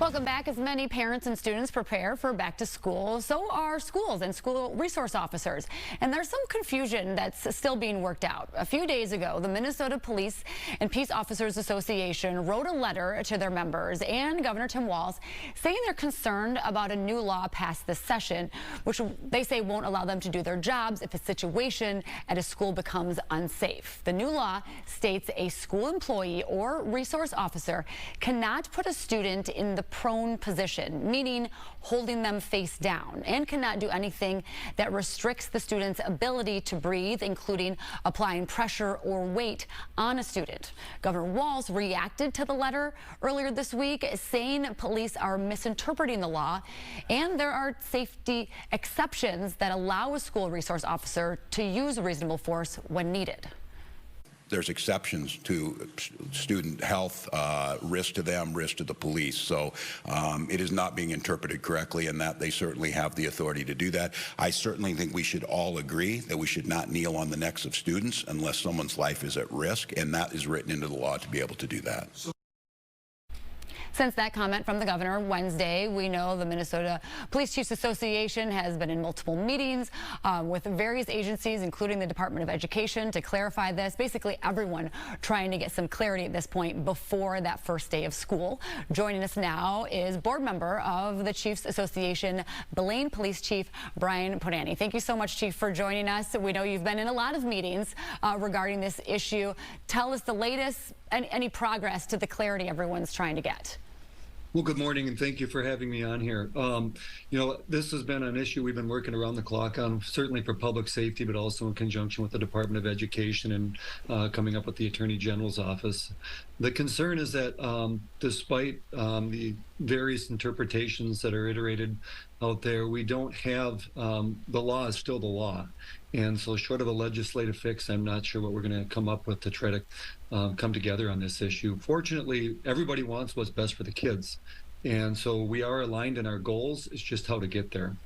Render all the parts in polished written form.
Welcome back. As many parents and students prepare for back to school, so are schools and school resource officers. And there's some confusion that's still being worked out. A few days ago, the Minnesota Police and Peace Officers Association wrote a letter to their members and Governor Tim Walz saying they're concerned about a new law passed this session, which they say won't allow them to do their jobs if a situation at a school becomes unsafe. The new law states a school employee or resource officer cannot put a student in the prone position, meaning holding them face down, and cannot do anything that restricts the student's ability to breathe, including applying pressure or weight on a student. Governor Walz reacted to the letter earlier this week, saying police are misinterpreting the law and there are safety exceptions that allow a school resource officer to use reasonable force when needed. There's exceptions to student health, risk to them, risk to the police. So it is not being interpreted correctly, and that they certainly have the authority to do that. I certainly think we should all agree that we should not kneel on the necks of students unless someone's life is at risk, and that is written into the law to be able to do that. Since that comment from the governor Wednesday, we know the Minnesota Police Chiefs Association has been in multiple meetings with various agencies, including the Department of Education, to clarify this. Basically, everyone trying to get some clarity at this point before that first day of school. Joining us now is board member of the Chiefs Association, Blaine Police Chief Brian Podany. Thank you so much, Chief, for joining us. We know you've been in a lot of meetings regarding this issue. Tell us the latest and any progress to the clarity everyone's trying to get. Well, good morning, and thank you for having me on here. You know, this has been an issue we've been working around the clock on, certainly for public safety, but also in conjunction with the Department of Education and coming up with the Attorney General's office. The concern is that despite the various interpretations that are iterated out there, we don't have, the law is still the law. And so short of a legislative fix, I'm not sure what we're going to come up with to try to come together on this issue. Fortunately, everybody wants what's best for the kids. And so we are aligned in our goals. It's just how to get there.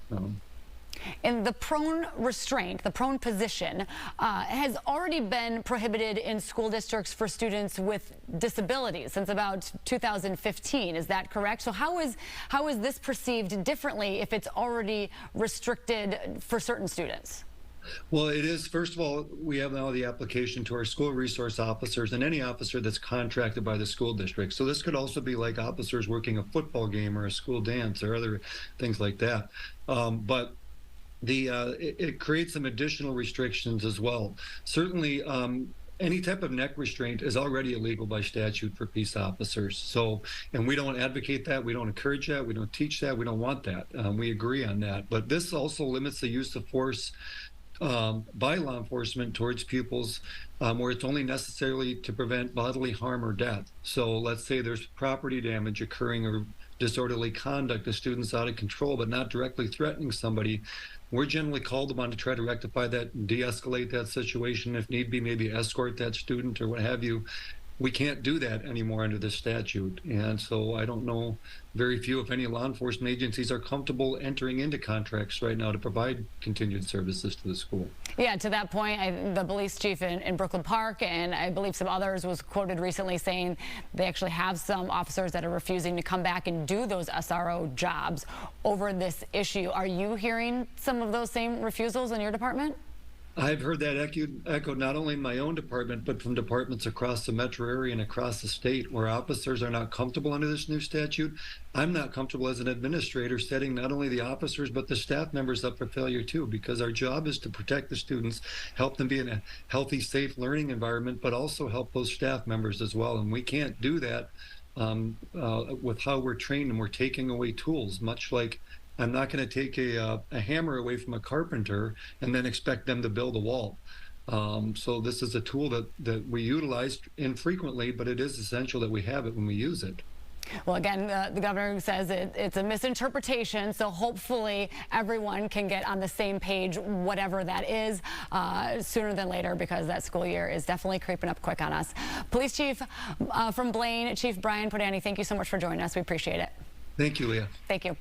And the prone restraint, the prone position, has already been prohibited in school districts for students with disabilities since about 2015. Is that correct? So how is this perceived differently if it's already restricted for certain students? Well, it is. First of all, we have now the application to our school resource officers and any officer that's contracted by the school district. So this could also be like officers working a football game or a school dance or other things like that. But it creates some additional restrictions as well. Certainly, any type of neck restraint is already illegal by statute for peace officers. So, and we don't advocate that, we don't encourage that, we don't teach that, we don't want that. We agree on that. But this also limits the use of force by law enforcement towards pupils where it's only necessarily to prevent bodily harm or death. So let's say there's property damage occurring or disorderly conduct, the student's out of control but not directly threatening somebody. We're generally called upon to try to rectify that and de-escalate that situation, if need be, maybe escort that student or what have you. We can't do that anymore under the statute. And so I don't know, very few, if any, law enforcement agencies are comfortable entering into contracts right now to provide continued services to the school. Yeah, to that point, the police chief in Brooklyn Park, and I believe some others, was quoted recently saying they actually have some officers that are refusing to come back and do those SRO jobs over this issue. Are you hearing some of those same refusals in your department? I've heard that echoed not only in my own department, but from departments across the metro area and across the state where officers are not comfortable under this new statute. I'm not comfortable as an administrator setting not only the officers, but the staff members up for failure too, because our job is to protect the students, help them be in a healthy, safe learning environment, but also help those staff members as well. And we can't do that with how we're trained, and we're taking away tools, much like I'm not going to take a hammer away from a carpenter and then expect them to build a wall. So this is a tool that we utilize infrequently, but it is essential that we have it when we use it. Well, again, the governor says it's a misinterpretation, so hopefully everyone can get on the same page, whatever that is, sooner than later, because that school year is definitely creeping up quick on us. Police Chief from Blaine, Chief Brian Podany, thank you so much for joining us. We appreciate it. Thank you, Leah. Thank you.